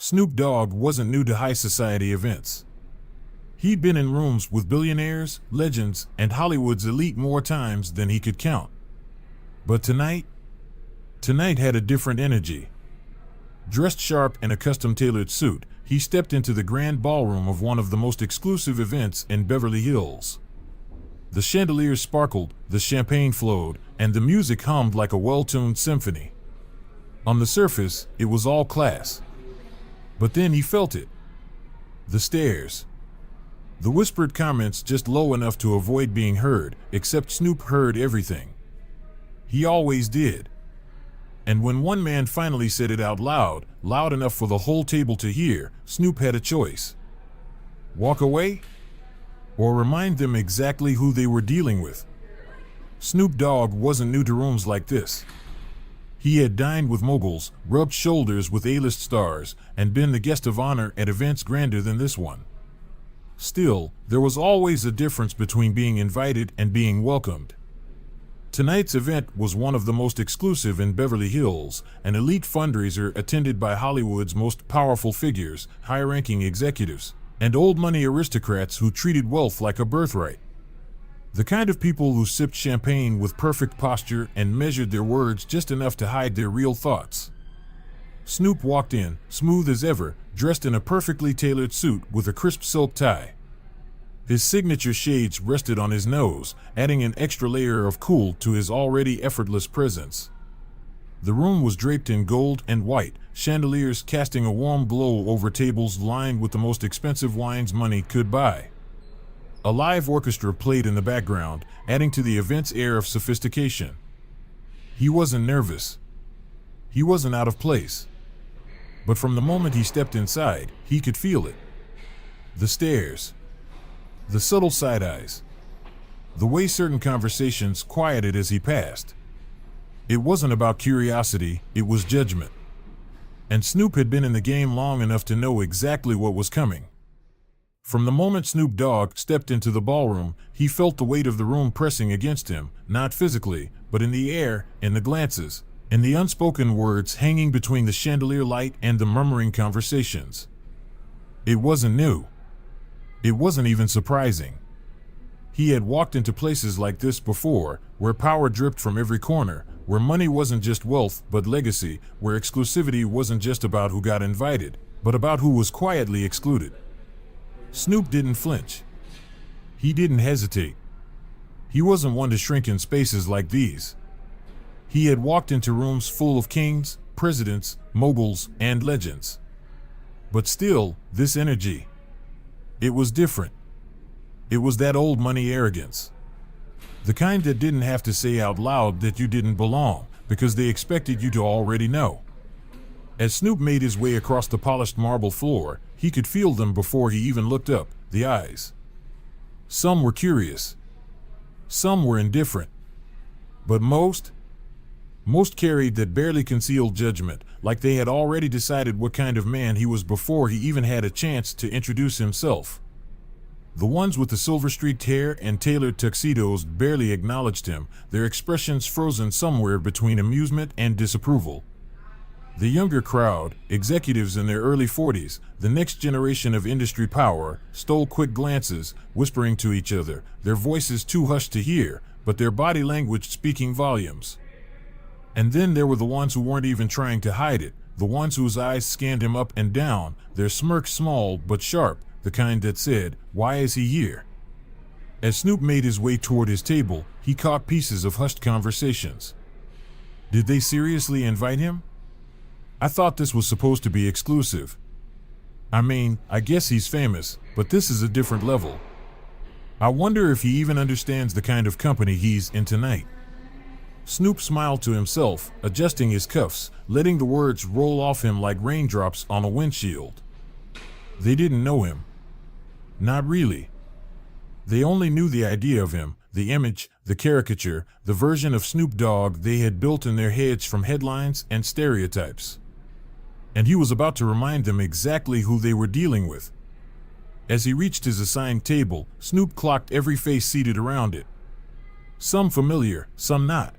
Snoop Dogg wasn't new to high society events. He'd been in rooms with billionaires, legends, and Hollywood's elite more times than he could count. But tonight had a different energy. Dressed sharp in a custom-tailored suit, he stepped into the grand ballroom of one of the most exclusive events in Beverly Hills. The chandeliers sparkled, the champagne flowed, and the music hummed like a well-tuned symphony. On the surface, it was all class. But then he felt it. The stares. The whispered comments just low enough to avoid being heard, except Snoop heard everything. He always did. And when one man finally said it out loud, loud enough for the whole table to hear, Snoop had a choice. Walk away? Or remind them exactly who they were dealing with. Snoop Dogg wasn't new to rooms like this. He had dined with moguls, rubbed shoulders with A-list stars, and been the guest of honor at events grander than this one. Still, there was always a difference between being invited and being welcomed. Tonight's event was one of the most exclusive in Beverly Hills, an elite fundraiser attended by Hollywood's most powerful figures, high-ranking executives, and old-money aristocrats who treated wealth like a birthright. The kind of people who sipped champagne with perfect posture and measured their words just enough to hide their real thoughts. Snoop walked in, smooth as ever, dressed in a perfectly tailored suit with a crisp silk tie. His signature shades rested on his nose, adding an extra layer of cool to his already effortless presence. The room was draped in gold and white, chandeliers casting a warm glow over tables lined with the most expensive wines money could buy. A live orchestra played in the background, adding to the event's air of sophistication. He wasn't nervous. He wasn't out of place. But from the moment he stepped inside, he could feel it. The stares. The subtle side eyes. The way certain conversations quieted as he passed. It wasn't about curiosity, it was judgment. And Snoop had been in the game long enough to know exactly what was coming. From the moment Snoop Dogg stepped into the ballroom, he felt the weight of the room pressing against him, not physically, but in the air, in the glances, in the unspoken words hanging between the chandelier light and the murmuring conversations. It wasn't new. It wasn't even surprising. He had walked into places like this before, where power dripped from every corner, where money wasn't just wealth but legacy, where exclusivity wasn't just about who got invited, but about who was quietly excluded. Snoop didn't flinch. He didn't hesitate. He wasn't one to shrink in spaces like these. He had walked into rooms full of kings, presidents, moguls, and legends. But still, this energy. It was different. It was that old money arrogance. The kind that didn't have to say out loud that you didn't belong, because they expected you to already know. As Snoop made his way across the polished marble floor, he could feel them before he even looked up, the eyes. Some were curious. Some were indifferent. But most carried that barely concealed judgment, like they had already decided what kind of man he was before he even had a chance to introduce himself. The ones with the silver-streaked hair and tailored tuxedos barely acknowledged him, their expressions frozen somewhere between amusement and disapproval. The younger crowd, executives in their early 40s, the next generation of industry power, stole quick glances, whispering to each other, their voices too hushed to hear, but their body language speaking volumes. And then there were the ones who weren't even trying to hide it, the ones whose eyes scanned him up and down, their smirk small but sharp, the kind that said, "Why is he here?" As Snoop made his way toward his table, he caught pieces of hushed conversations. Did they seriously invite him? I thought this was supposed to be exclusive. I mean, I guess he's famous, but this is a different level. I wonder if he even understands the kind of company he's in tonight. Snoop smiled to himself, adjusting his cuffs, letting the words roll off him like raindrops on a windshield. They didn't know him. Not really. They only knew the idea of him, the image, the caricature, the version of Snoop Dogg they had built in their heads from headlines and stereotypes. And he was about to remind them exactly who they were dealing with. As he reached his assigned table, Snoop clocked every face seated around it. Some familiar, some not.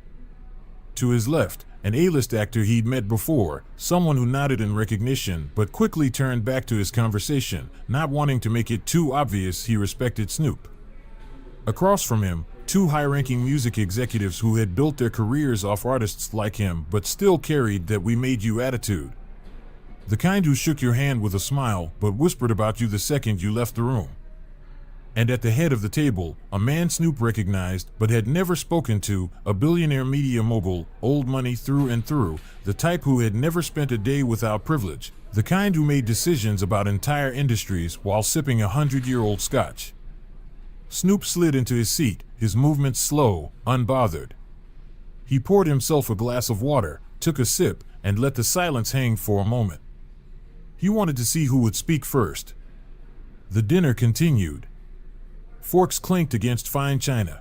To his left, an A-list actor he'd met before, someone who nodded in recognition but quickly turned back to his conversation, not wanting to make it too obvious he respected Snoop. Across from him, two high-ranking music executives who had built their careers off artists like him but still carried that "we made you" attitude. The kind who shook your hand with a smile but whispered about you the second you left the room. And at the head of the table, a man Snoop recognized but had never spoken to, a billionaire media mogul, old money through and through, the type who had never spent a day without privilege, the kind who made decisions about entire industries while sipping 100-year-old scotch. Snoop slid into his seat, his movements slow, unbothered. He poured himself a glass of water, took a sip, and let the silence hang for a moment. He wanted to see who would speak first. The dinner continued. Forks clinked against fine china.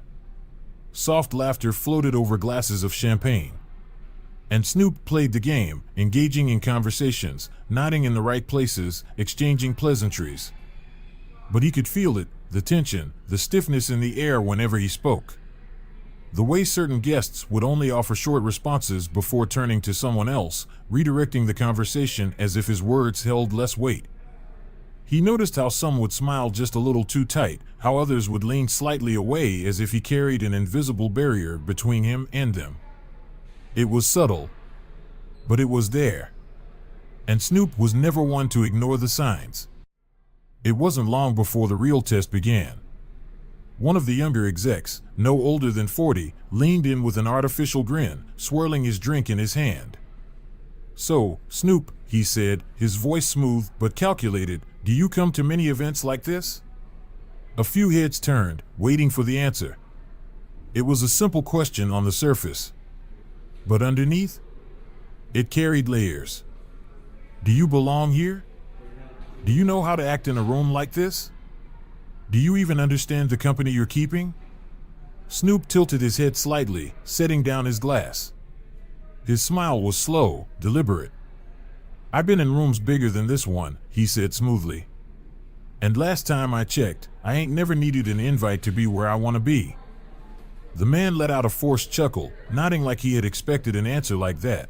Soft laughter floated over glasses of champagne. And Snoop played the game, engaging in conversations, nodding in the right places, exchanging pleasantries. But he could feel it, the tension, the stiffness in the air whenever he spoke. The way certain guests would only offer short responses before turning to someone else, redirecting the conversation as if his words held less weight. He noticed how some would smile just a little too tight, how others would lean slightly away as if he carried an invisible barrier between him and them. It was subtle, but it was there. And Snoop was never one to ignore the signs. It wasn't long before the real test began. One of the younger execs, no older than 40, leaned in with an artificial grin, swirling his drink in his hand. "So, Snoop," he said, his voice smooth but calculated, "do you come to many events like this?" A few heads turned, waiting for the answer. It was a simple question on the surface. But underneath, it carried layers. Do you belong here? Do you know how to act in a room like this? Do you even understand the company you're keeping? Snoop tilted his head slightly, setting down his glass. His smile was slow, deliberate. "I've been in rooms bigger than this one," he said smoothly. "And last time I checked, I ain't never needed an invite to be where I want to be." The man let out a forced chuckle, nodding like he had expected an answer like that.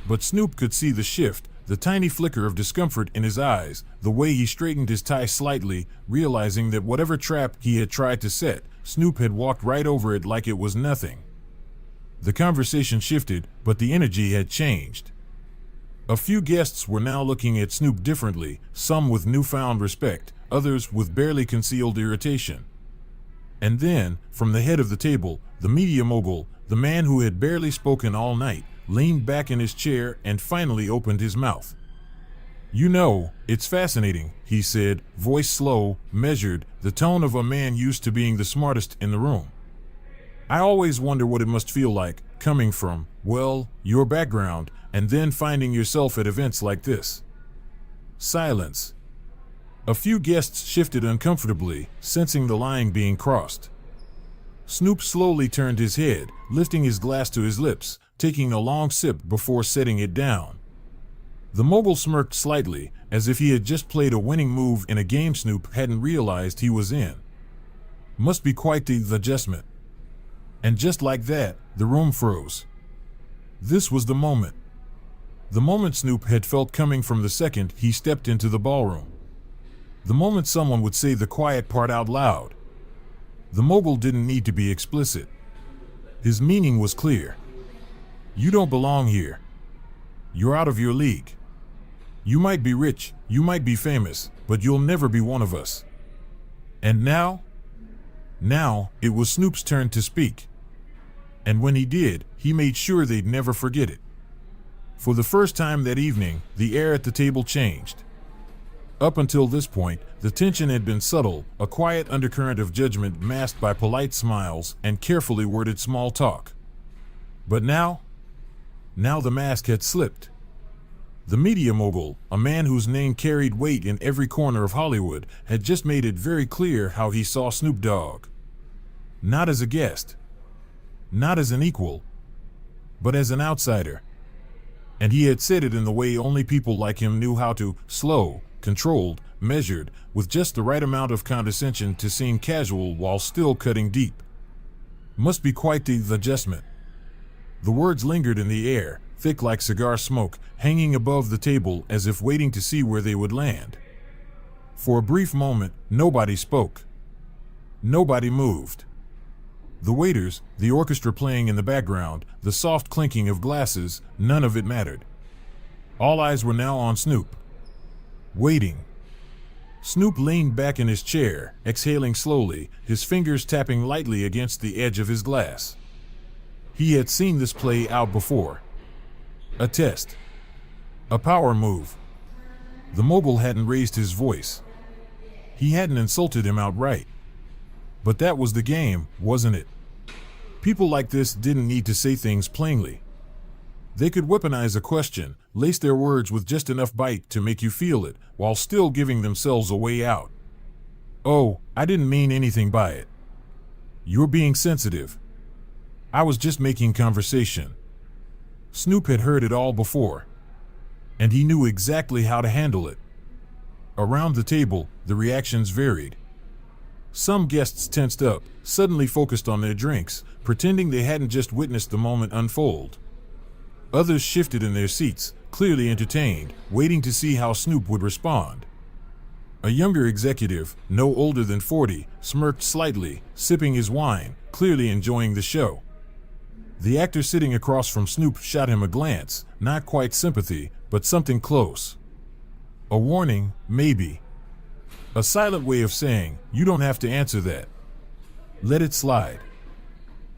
But Snoop could see the shift, the tiny flicker of discomfort in his eyes, the way he straightened his tie slightly, realizing that whatever trap he had tried to set, Snoop had walked right over it like it was nothing. The conversation shifted, but the energy had changed. A few guests were now looking at Snoop differently, some with newfound respect, others with barely concealed irritation. And then, from the head of the table, the media mogul, the man who had barely spoken all night, leaned back in his chair and finally opened his mouth. "You know, it's fascinating," he said, voice slow, measured, the tone of a man used to being the smartest in the room. "I always wonder what it must feel like, coming from, well, your background, and then finding yourself at events like this." Silence. A few guests shifted uncomfortably, sensing the line being crossed. Snoop slowly turned his head, lifting his glass to his lips, taking a long sip before setting it down. The mogul smirked slightly, as if he had just played a winning move in a game Snoop hadn't realized he was in. Must be quite the adjustment. And just like that, the room froze. This was the moment. The moment Snoop had felt coming from the second he stepped into the ballroom. The moment someone would say the quiet part out loud. The mogul didn't need to be explicit. His meaning was clear. You don't belong here. You're out of your league. You might be rich, you might be famous, but you'll never be one of us. And now? Now, it was Snoop's turn to speak. And when he did, he made sure they'd never forget it. For the first time that evening, the air at the table changed. Up until this point, the tension had been subtle, a quiet undercurrent of judgment masked by polite smiles and carefully worded small talk. But now the mask had slipped. The media mogul, a man whose name carried weight in every corner of Hollywood, had just made it very clear how he saw Snoop Dogg. Not as a guest, not as an equal, but as an outsider. And he had said it in the way only people like him knew how to: slow, controlled, measured, with just the right amount of condescension to seem casual while still cutting deep. Must be quite the adjustment. The words lingered in the air, thick like cigar smoke, hanging above the table as if waiting to see where they would land. For a brief moment, nobody spoke. Nobody moved. The waiters, the orchestra playing in the background, the soft clinking of glasses, none of it mattered. All eyes were now on Snoop. Waiting. Snoop leaned back in his chair, exhaling slowly, his fingers tapping lightly against the edge of his glass. He had seen this play out before. A test. A power move. The mogul hadn't raised his voice. He hadn't insulted him outright. But that was the game, wasn't it? People like this didn't need to say things plainly. They could weaponize a question, lace their words with just enough bite to make you feel it, while still giving themselves a way out. "Oh, I didn't mean anything by it. You're being sensitive. I was just making conversation." Snoop had heard it all before, and he knew exactly how to handle it. Around the table, the reactions varied. Some guests tensed up, suddenly focused on their drinks, pretending they hadn't just witnessed the moment unfold. Others shifted in their seats, clearly entertained, waiting to see how Snoop would respond. A younger executive, no older than 40, smirked slightly, sipping his wine, clearly enjoying the show. The actor sitting across from Snoop shot him a glance, not quite sympathy, but something close. A warning, maybe. A silent way of saying, "You don't have to answer that. Let it slide."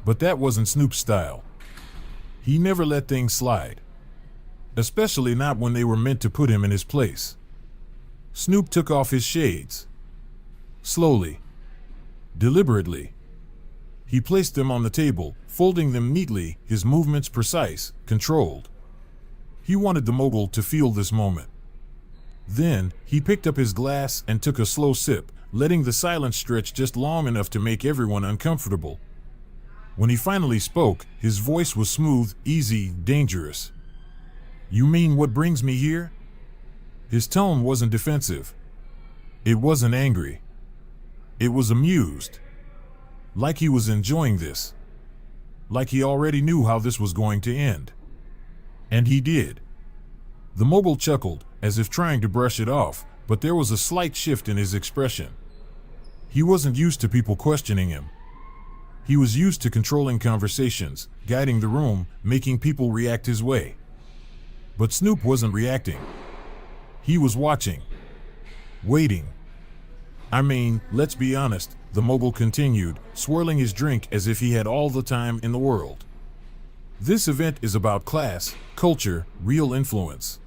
But that wasn't Snoop's style. He never let things slide. Especially not when they were meant to put him in his place. Snoop took off his shades. Slowly. Deliberately. He placed them on the table, folding them neatly, his movements precise, controlled. He wanted the mogul to feel this moment. Then, he picked up his glass and took a slow sip, letting the silence stretch just long enough to make everyone uncomfortable. When he finally spoke, his voice was smooth, easy, dangerous. "You mean what brings me here?" His tone wasn't defensive. It wasn't angry. It was amused. Like he was enjoying this. Like he already knew how this was going to end. And he did. The mogul chuckled, as if trying to brush it off, but there was a slight shift in his expression. He wasn't used to people questioning him. He was used to controlling conversations, guiding the room, making people react his way. But Snoop wasn't reacting. He was watching. Waiting. "I mean, let's be honest," the mogul continued, swirling his drink as if he had all the time in the world. "This event is about class, culture, real influence.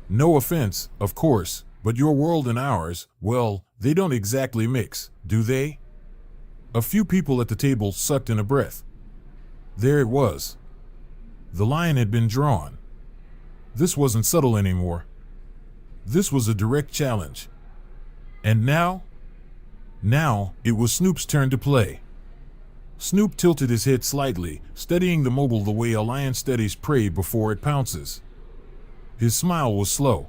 No offense, of course, but your world and ours, well, they don't exactly mix, do they?" A few people at the table sucked in a breath. There it was. The line had been drawn. This wasn't subtle anymore. This was a direct challenge. And now? Now, it was Snoop's turn to play. Snoop tilted his head slightly, studying the mogul the way a lion studies prey before it pounces. His smile was slow.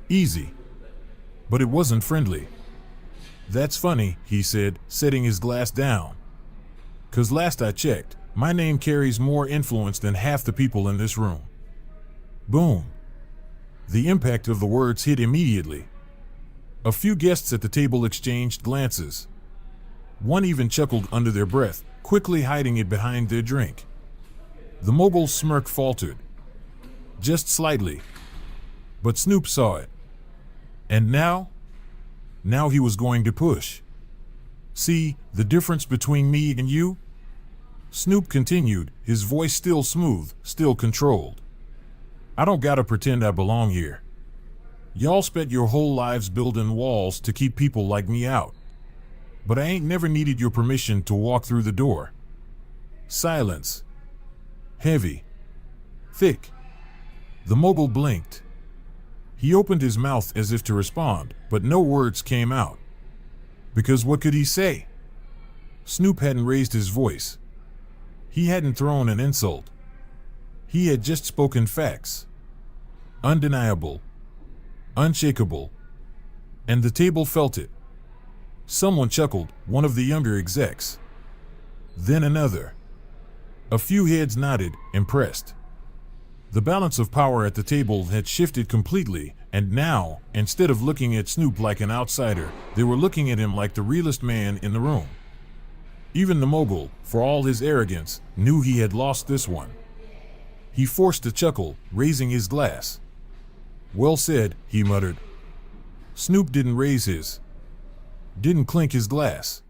Easy. But it wasn't friendly. "That's funny," he said, setting his glass down. "'Cause last I checked, my name carries more influence than half the people in this room." Boom. The impact of the words hit immediately. A few guests at the table exchanged glances. One even chuckled under their breath, quickly hiding it behind their drink. The mogul's smirk faltered. Just slightly. But Snoop saw it. And now? Now he was going to push. "See, the difference between me and you?" Snoop continued, his voice still smooth, still controlled. "I don't gotta pretend I belong here. Y'all spent your whole lives building walls to keep people like me out. But I ain't never needed your permission to walk through the door." Silence. Heavy. Thick. The mogul blinked. He opened his mouth as if to respond, but no words came out. Because what could he say? Snoop hadn't raised his voice. He hadn't thrown an insult. He had just spoken facts. Undeniable. Unshakable. And the table felt it. Someone chuckled, one of the younger execs. Then another. A few heads nodded, impressed. The balance of power at the table had shifted completely, and now, instead of looking at Snoop like an outsider, they were looking at him like the realest man in the room. Even the mogul, for all his arrogance, knew he had lost this one. He forced a chuckle, raising his glass. "Well said," he muttered. Snoop didn't raise his. Didn't clink his glass.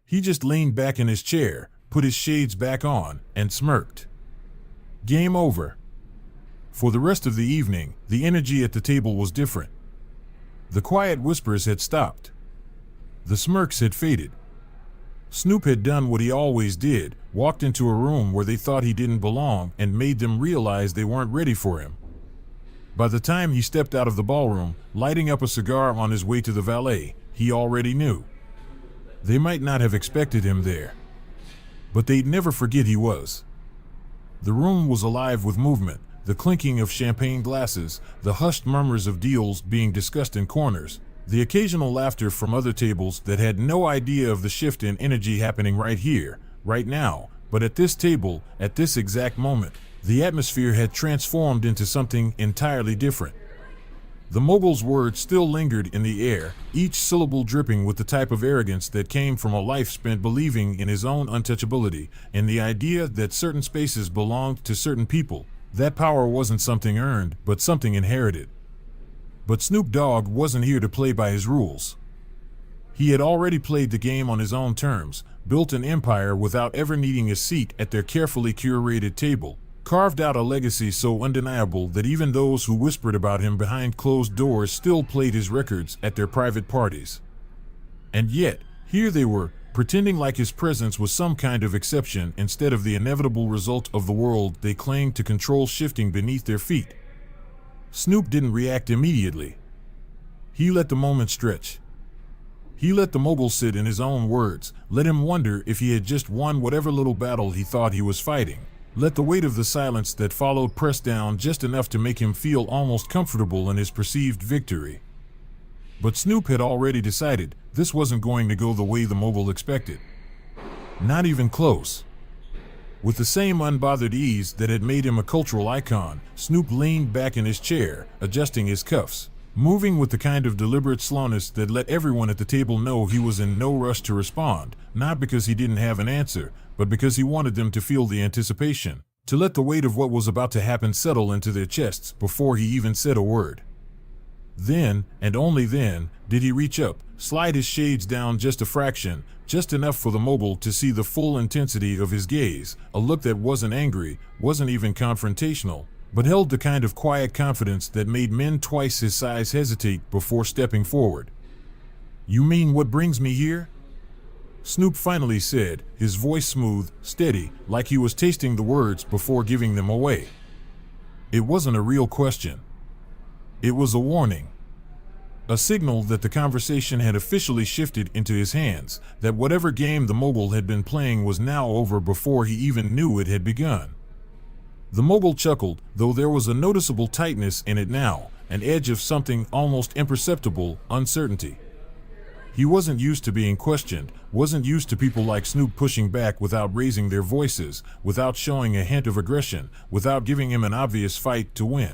He just leaned back in his chair, put his shades back on, and smirked. Game over. For the rest of the evening, the energy at the table was different. The quiet whispers had stopped. The smirks had faded. Snoop had done what he always did, walked into a room where they thought he didn't belong and made them realize they weren't ready for him. By the time he stepped out of the ballroom, lighting up a cigar on his way to the valet, he already knew. They might not have expected him there, but they'd never forget he was. The room was alive with movement, the clinking of champagne glasses, the hushed murmurs of deals being discussed in corners, the occasional laughter from other tables that had no idea of the shift in energy happening right here, right now. But at this table, at this exact moment, the atmosphere had transformed into something entirely different. The mogul's words still lingered in the air, each syllable dripping with the type of arrogance that came from a life spent believing in his own untouchability, and the idea that certain spaces belonged to certain people. That power wasn't something earned, but something inherited. But Snoop Dogg wasn't here to play by his rules. He had already played the game on his own terms, built an empire without ever needing a seat at their carefully curated table, carved out a legacy so undeniable that even those who whispered about him behind closed doors still played his records at their private parties. And yet, here they were, pretending like his presence was some kind of exception instead of the inevitable result of the world they claimed to control shifting beneath their feet. Snoop didn't react immediately. He let the moment stretch. He let the mogul sit in his own words, let him wonder if he had just won whatever little battle he thought he was fighting. Let the weight of the silence that followed press down just enough to make him feel almost comfortable in his perceived victory. But Snoop had already decided this wasn't going to go the way the mogul expected. Not even close. With the same unbothered ease that had made him a cultural icon, Snoop leaned back in his chair, adjusting his cuffs, moving with the kind of deliberate slowness that let everyone at the table know he was in no rush to respond, not because he didn't have an answer, but because he wanted them to feel the anticipation, to let the weight of what was about to happen settle into their chests before he even said a word. Then, and only then, did he reach up, slide his shades down just a fraction, just enough for the mogul to see the full intensity of his gaze, a look that wasn't angry, wasn't even confrontational, but held the kind of quiet confidence that made men twice his size hesitate before stepping forward. "You mean what brings me here?" Snoop finally said, his voice smooth, steady, like he was tasting the words before giving them away. It wasn't a real question. It was a warning. A signal that the conversation had officially shifted into his hands, that whatever game the mogul had been playing was now over before he even knew it had begun. The mogul chuckled, though there was a noticeable tightness in it now, an edge of something almost imperceptible, uncertainty. He wasn't used to being questioned, wasn't used to people like Snoop pushing back without raising their voices, without showing a hint of aggression, without giving him an obvious fight to win.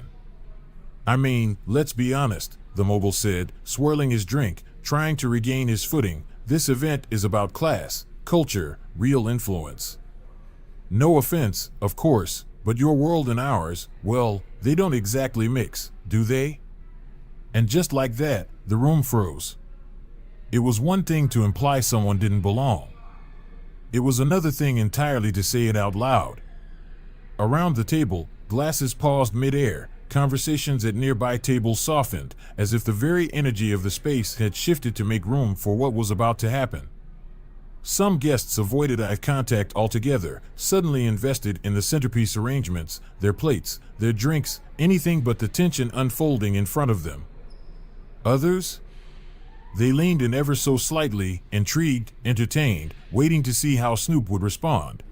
"I mean, let's be honest," the mogul said, swirling his drink, trying to regain his footing. "This event is about class, culture, real influence. No offense, of course, but your world and ours, well, they don't exactly mix, do they?" And just like that, the room froze. It was one thing to imply someone didn't belong. It was another thing entirely to say it out loud. Around the table, glasses paused mid-air, conversations at nearby tables softened, as if the very energy of the space had shifted to make room for what was about to happen. Some guests avoided eye contact altogether, suddenly invested in the centerpiece arrangements, their plates, their drinks, anything but the tension unfolding in front of them. Others? They leaned in ever so slightly, intrigued, entertained, waiting to see how Snoop would respond.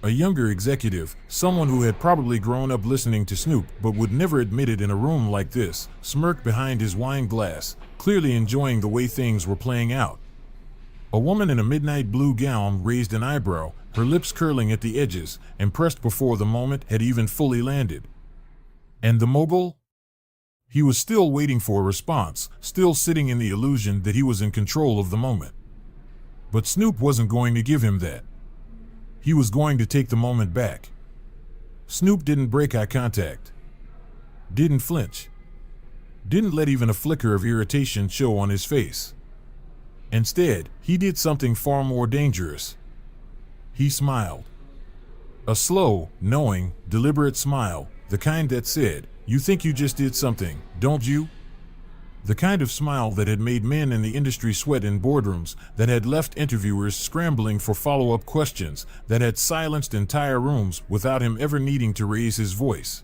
A younger executive, someone who had probably grown up listening to Snoop but would never admit it in a room like this, smirked behind his wine glass, clearly enjoying the way things were playing out. A woman in a midnight blue gown raised an eyebrow, her lips curling at the edges and pressed before the moment had even fully landed. And the mogul? He was still waiting for a response, still sitting in the illusion that he was in control of the moment. But Snoop wasn't going to give him that. He was going to take the moment back. Snoop didn't break eye contact. Didn't flinch. Didn't let even a flicker of irritation show on his face. Instead, he did something far more dangerous. He smiled. A slow, knowing, deliberate smile, the kind that said, "You think you just did something, don't you?" The kind of smile that had made men in the industry sweat in boardrooms, that had left interviewers scrambling for follow-up questions, that had silenced entire rooms without him ever needing to raise his voice.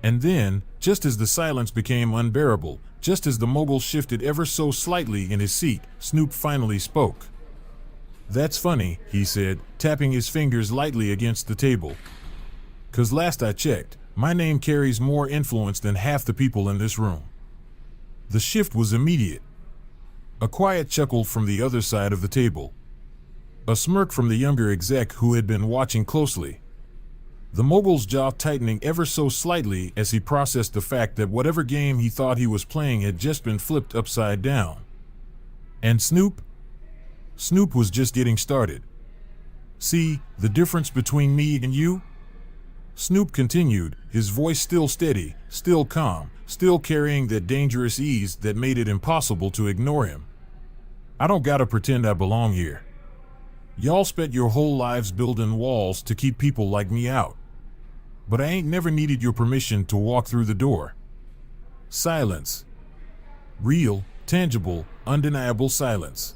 And then, just as the silence became unbearable, just as the mogul shifted ever so slightly in his seat, Snoop finally spoke. "That's funny," he said, tapping his fingers lightly against the table. "'Cause last I checked, my name carries more influence than half the people in this room." The shift was immediate. A quiet chuckle from the other side of the table. A smirk from the younger exec who had been watching closely. The mogul's jaw tightening ever so slightly as he processed the fact that whatever game he thought he was playing had just been flipped upside down. And Snoop? Snoop was just getting started. "See, the difference between me and you?" Snoop continued, his voice still steady, still calm, still carrying that dangerous ease that made it impossible to ignore him. "I don't gotta pretend I belong here. Y'all spent your whole lives building walls to keep people like me out. But I ain't never needed your permission to walk through the door." Silence. Real, tangible, undeniable silence.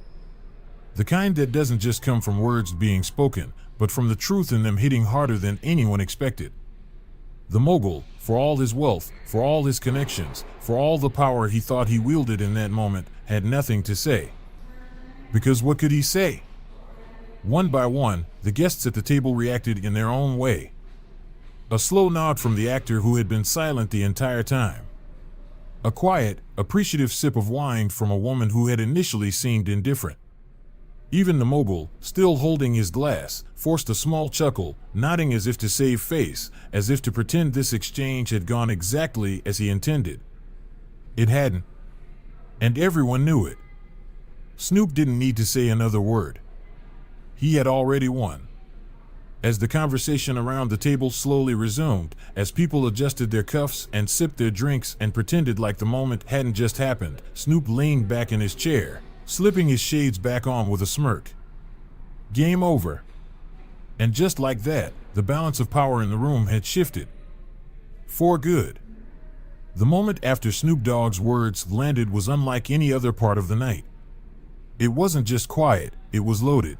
The kind that doesn't just come from words being spoken, but from the truth in them hitting harder than anyone expected. The mogul, for all his wealth, for all his connections, for all the power he thought he wielded in that moment, had nothing to say. Because what could he say? One by one, the guests at the table reacted in their own way. A slow nod from the actor who had been silent the entire time. A quiet, appreciative sip of wine from a woman who had initially seemed indifferent. Even the mogul, still holding his glass, forced a small chuckle, nodding as if to save face, as if to pretend this exchange had gone exactly as he intended. It hadn't. And everyone knew it. Snoop didn't need to say another word. He had already won. As the conversation around the table slowly resumed, as people adjusted their cuffs and sipped their drinks and pretended like the moment hadn't just happened, Snoop leaned back in his chair, slipping his shades back on with a smirk. Game over. And just like that, the balance of power in the room had shifted. For good. The moment after Snoop Dogg's words landed was unlike any other part of the night. It wasn't just quiet, it was loaded.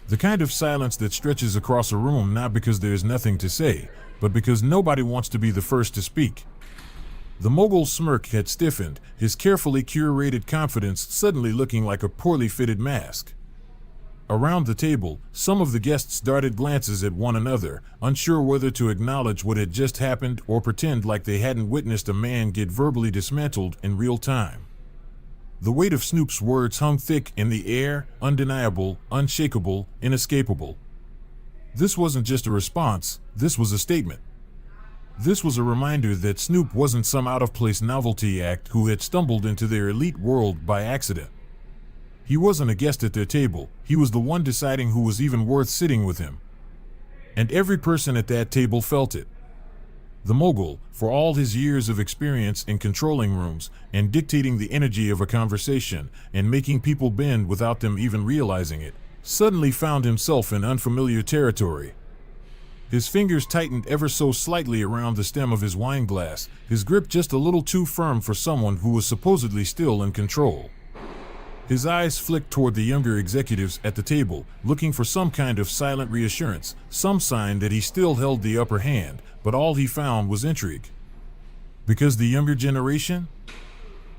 The kind of silence that stretches across a room not because there's nothing to say, but because nobody wants to be the first to speak. The mogul's smirk had stiffened, his carefully curated confidence suddenly looking like a poorly fitted mask. Around the table, some of the guests darted glances at one another, unsure whether to acknowledge what had just happened or pretend like they hadn't witnessed a man get verbally dismantled in real time. The weight of Snoop's words hung thick in the air, undeniable, unshakable, inescapable. This wasn't just a response, this was a statement. This was a reminder that Snoop wasn't some out-of-place novelty act who had stumbled into their elite world by accident. He wasn't a guest at their table, he was the one deciding who was even worth sitting with him. And every person at that table felt it. The mogul, for all his years of experience in controlling rooms and dictating the energy of a conversation and making people bend without them even realizing it, suddenly found himself in unfamiliar territory. His fingers tightened ever so slightly around the stem of his wine glass, his grip just a little too firm for someone who was supposedly still in control. His eyes flicked toward the younger executives at the table, looking for some kind of silent reassurance, some sign that he still held the upper hand, but all he found was intrigue. Because the younger generation?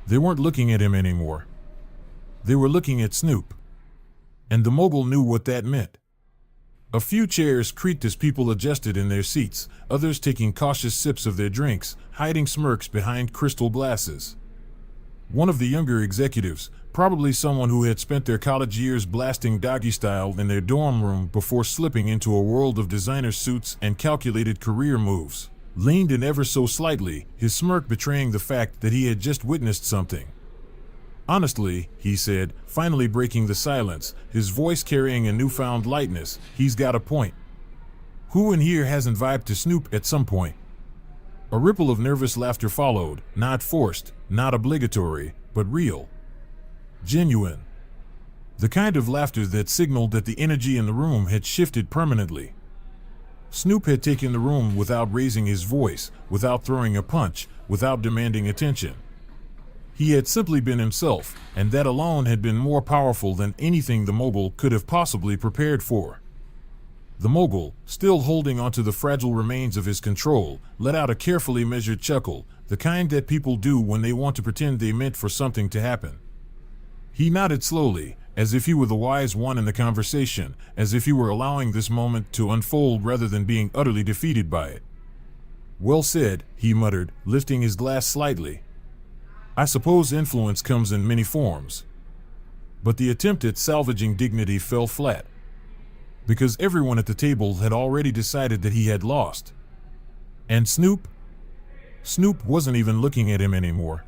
They weren't looking at him anymore. They were looking at Snoop. And the mogul knew what that meant. A few chairs creaked as people adjusted in their seats, others taking cautious sips of their drinks, hiding smirks behind crystal glasses. One of the younger executives, probably someone who had spent their college years blasting Doggy style in their dorm room before slipping into a world of designer suits and calculated career moves, leaned in ever so slightly, his smirk betraying the fact that he had just witnessed something. "Honestly," he said, finally breaking the silence, his voice carrying a newfound lightness, "he's got a point. Who in here hasn't vibed to Snoop at some point?" A ripple of nervous laughter followed, not forced, not obligatory, but real. Genuine. The kind of laughter that signaled that the energy in the room had shifted permanently. Snoop had taken the room without raising his voice, without throwing a punch, without demanding attention. He had simply been himself, and that alone had been more powerful than anything the mogul could have possibly prepared for. The mogul, still holding onto the fragile remains of his control, let out a carefully measured chuckle, the kind that people do when they want to pretend they meant for something to happen. He nodded slowly, as if he were the wise one in the conversation, as if he were allowing this moment to unfold rather than being utterly defeated by it. "Well said," he muttered, lifting his glass slightly. "I suppose influence comes in many forms." But the attempt at salvaging dignity fell flat. Because everyone at the table had already decided that he had lost. And Snoop? Snoop wasn't even looking at him anymore.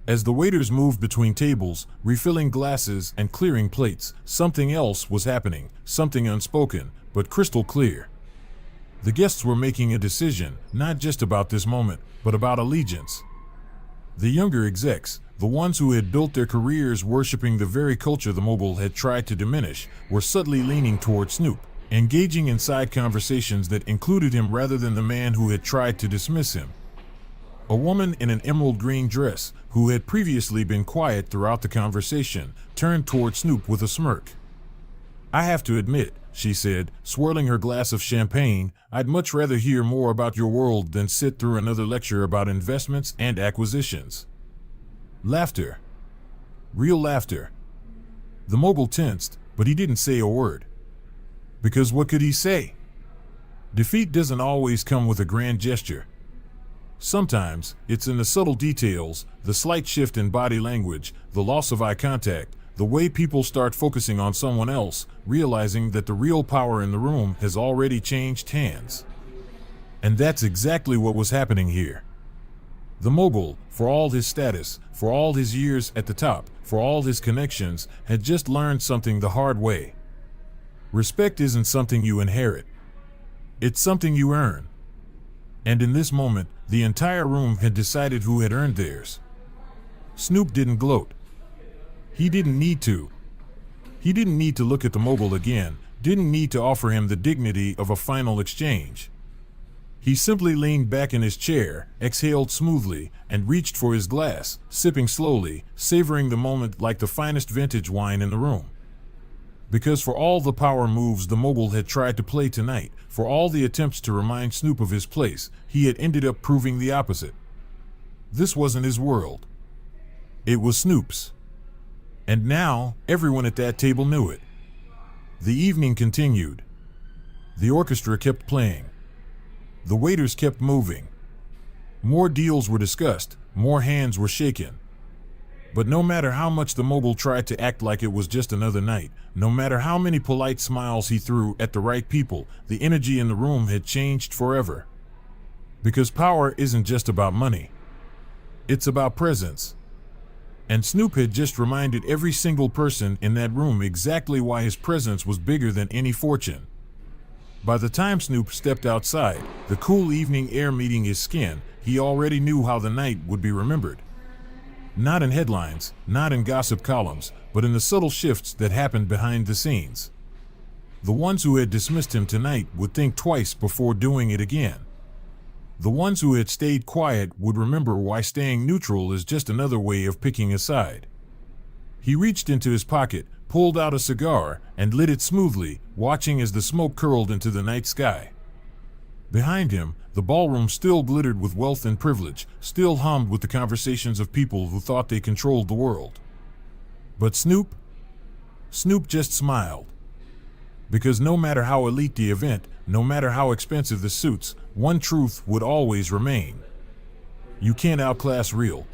As the waiters moved between tables, refilling glasses and clearing plates, something else was happening, something unspoken, but crystal clear. The guests were making a decision, not just about this moment, but about allegiance. The younger execs, the ones who had built their careers worshiping the very culture the mogul had tried to diminish, were subtly leaning toward Snoop, engaging in side conversations that included him rather than the man who had tried to dismiss him. A woman in an emerald green dress, who had previously been quiet throughout the conversation, turned toward Snoop with a smirk. "I have to admit," she said, swirling her glass of champagne, "I'd much rather hear more about your world than sit through another lecture about investments and acquisitions." Laughter. Real laughter. The mogul tensed, but he didn't say a word. Because what could he say? Defeat doesn't always come with a grand gesture. Sometimes, it's in the subtle details, the slight shift in body language, the loss of eye contact, the way people start focusing on someone else, realizing that the real power in the room has already changed hands. And that's exactly what was happening here. The mogul, for all his status, for all his years at the top, for all his connections, had just learned something the hard way. Respect isn't something you inherit. It's something you earn. And in this moment, the entire room had decided who had earned theirs. Snoop didn't gloat. He didn't need to. He didn't need to look at the mogul again, didn't need to offer him the dignity of a final exchange. He simply leaned back in his chair, exhaled smoothly, and reached for his glass, sipping slowly, savoring the moment like the finest vintage wine in the room. Because for all the power moves the mogul had tried to play tonight, for all the attempts to remind Snoop of his place, he had ended up proving the opposite. This wasn't his world. It was Snoop's. And now, everyone at that table knew it. The evening continued. The orchestra kept playing. The waiters kept moving. More deals were discussed, more hands were shaken. But no matter how much the mogul tried to act like it was just another night, no matter how many polite smiles he threw at the right people, the energy in the room had changed forever. Because power isn't just about money. It's about presence. And Snoop had just reminded every single person in that room exactly why his presence was bigger than any fortune. By the time Snoop stepped outside, the cool evening air meeting his skin, he already knew how the night would be remembered. Not in headlines, not in gossip columns, but in the subtle shifts that happened behind the scenes. The ones who had dismissed him tonight would think twice before doing it again. The ones who had stayed quiet would remember why staying neutral is just another way of picking a side. He reached into his pocket, pulled out a cigar, and lit it smoothly, watching as the smoke curled into the night sky. Behind him, the ballroom still glittered with wealth and privilege, still hummed with the conversations of people who thought they controlled the world. But Snoop just smiled. Because no matter how elite the event, no matter how expensive the suits, one truth would always remain. You can't outclass real.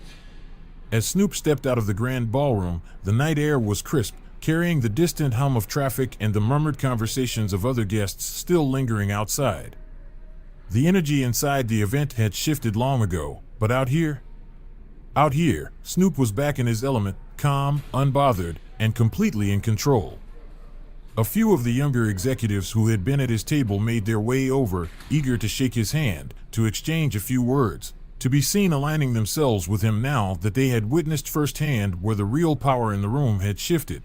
As Snoop stepped out of the grand ballroom, the night air was crisp, carrying the distant hum of traffic and the murmured conversations of other guests still lingering outside. The energy inside the event had shifted long ago, but out here, Snoop was back in his element, calm, unbothered, and completely in control. A few of the younger executives who had been at his table made their way over, eager to shake his hand, to exchange a few words, to be seen aligning themselves with him now that they had witnessed firsthand where the real power in the room had shifted.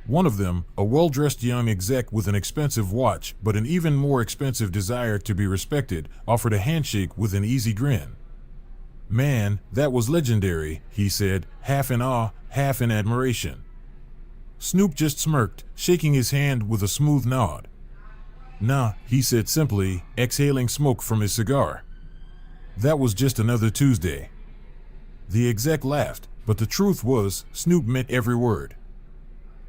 One of them, a well-dressed young exec with an expensive watch but an even more expensive desire to be respected, offered a handshake with an easy grin. "Man, that was legendary," he said, half in awe, half in admiration. Snoop just smirked, shaking his hand with a smooth nod. "Nah," he said simply, exhaling smoke from his cigar. "That was just another Tuesday." The exec laughed, but the truth was, Snoop meant every word.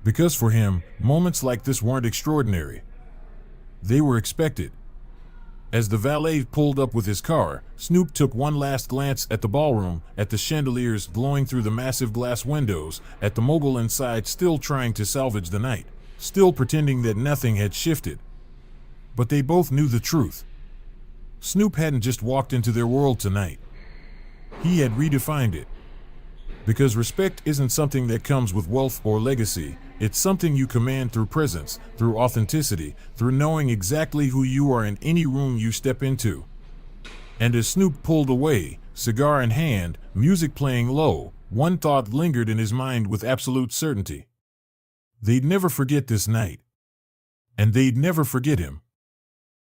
Because for him, moments like this weren't extraordinary. They were expected. As the valet pulled up with his car, Snoop took one last glance at the ballroom, at the chandeliers glowing through the massive glass windows, at the mogul inside still trying to salvage the night, still pretending that nothing had shifted. But they both knew the truth. Snoop hadn't just walked into their world tonight. He had redefined it. Because respect isn't something that comes with wealth or legacy, it's something you command through presence, through authenticity, through knowing exactly who you are in any room you step into. And as Snoop pulled away, cigar in hand, music playing low, one thought lingered in his mind with absolute certainty. They'd never forget this night. And they'd never forget him.